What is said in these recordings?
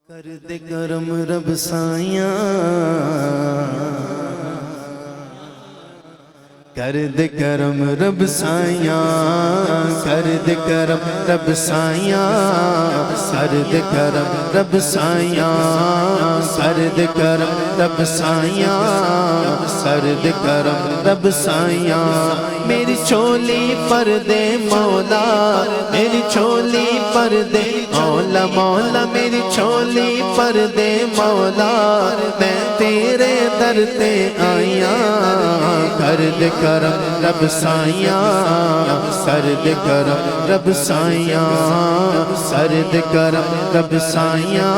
کر دے کرم رب سائیاں، کر دے کرم رب سائیاں، کر دے کرم رب سائیاں، کر دے کرم رب سائیاں، کر دے کرم رب سائیاں، کر دے کرم رب سائیاں۔ میری چولی پر دے مولا، میری چولی پر دے مولا، مولا میری چولی پر دے مولا، میں تیرے در تے آئیاں، کر دے کرم رب سائیاں، کر دے کرم رب سائیاں، کر دے کرم رب سائیاں،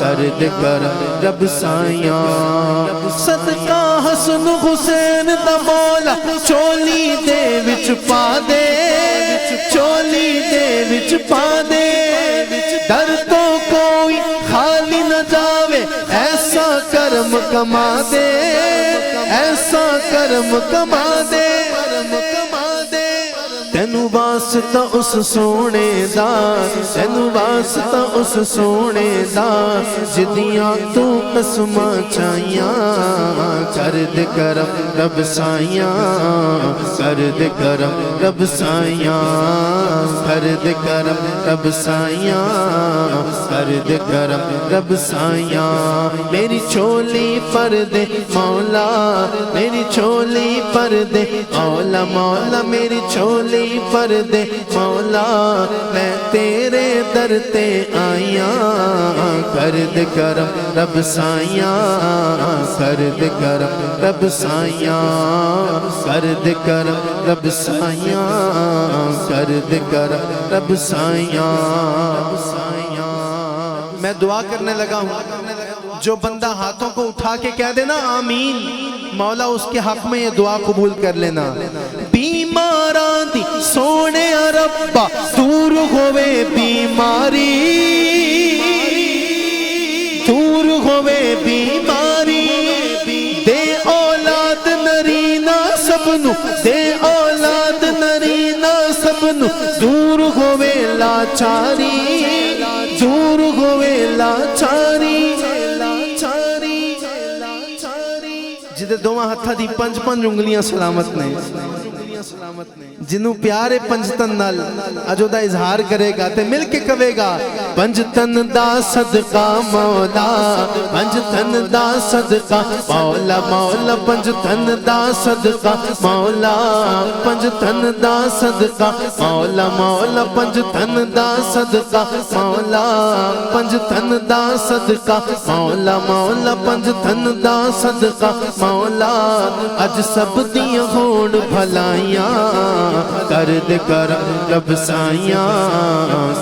کر دے کرم رب سائیاں۔ صدقہ حسن حسین دا مولا چولی دے وچ پا دے، چولی دے وچ پا دے، در تو کوئی خالی نہ جاوے، ایسا کرم کما دے، ایسا کرم کما دے، تینو واسطہ اس سونے دا، تینو واسطہ اس سونے دا، جدیاں تو قسماں چاہیاں، کر دے کرم رب سائیاں، کر دے کرم رب سائیاں، کر دے کرم رب سائیاں، کر دے کرم رب سائیاں۔ میری چولی پر دے مولا، میری چولی پر دے مولا، مولا میری چولی پر دے مولا، میں تیرے در تے آئیاں، کر دے کرم رب سائیاں، کر دے کرم رب سائیاں، کر دے کرم رب سائیاں، کر دے کرم رب سائیاں۔ میں دعا کرنے لگا ہوں، جو بندہ ہاتھوں کو اٹھا کے کہہ دینا آمین، مولا اس کے حق میں یہ دعا قبول کر لینا۔ بیماراں دی سونے ربا دور ہوئے بیماری، دور ہوئے بیماری، دے اولاد نرینا سبنو، دے اولاد نرینا سبنو، دور ہوئے لاچاری، دور ہوئے لاچاری، جدے دوواں ہتھاں دی پنج پنج انگلیاں سلامت نے، جنہوں پیارے پنجتن نال اجو دا اظہار کرے گا تے مل کے کہے گا، پنجتن دا صدقہ مولا، پنجتن دا صدقہ مولا، مولا پنجتن دا صدقہ مولا، پنجتن دا صدقہ مولا، مولا پنجتن دا صدقہ مولا، پنجتن دا صدقہ مولا، مولا پنجتن دا صدقہ مولا، اج سب دیاں ہون بھلائیاں، کر دے کرم رب سائیاں،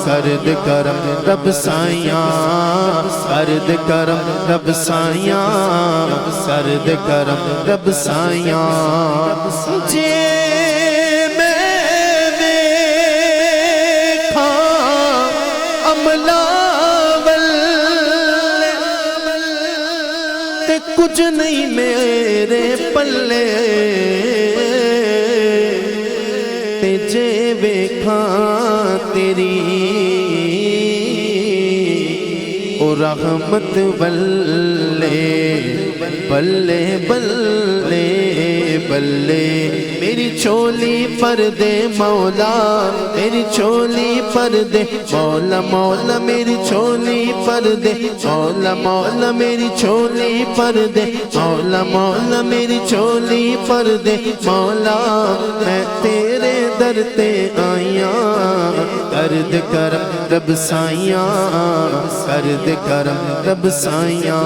کر دے کرم رب سائیاں، کر دے کرم رب سائیاں، کر دے کرم رب سائیاں۔ جے میں ویکھاں عملہ تے کچھ نہیں میرے پلے، جے ویکھاں تیری او رحمت بلے بلے بلے بلے، میری چولی پر دے مولا، میری چولی پر دے مولا، مولا میری چولی پر دے مولا، مولا میری چولی پر دے مولا، مولا میری چولی پر دے مولا، میں تیرے در تے آئیاں، کر دے کرم رب سائیاں، کر دے کرم رب سائیاں۔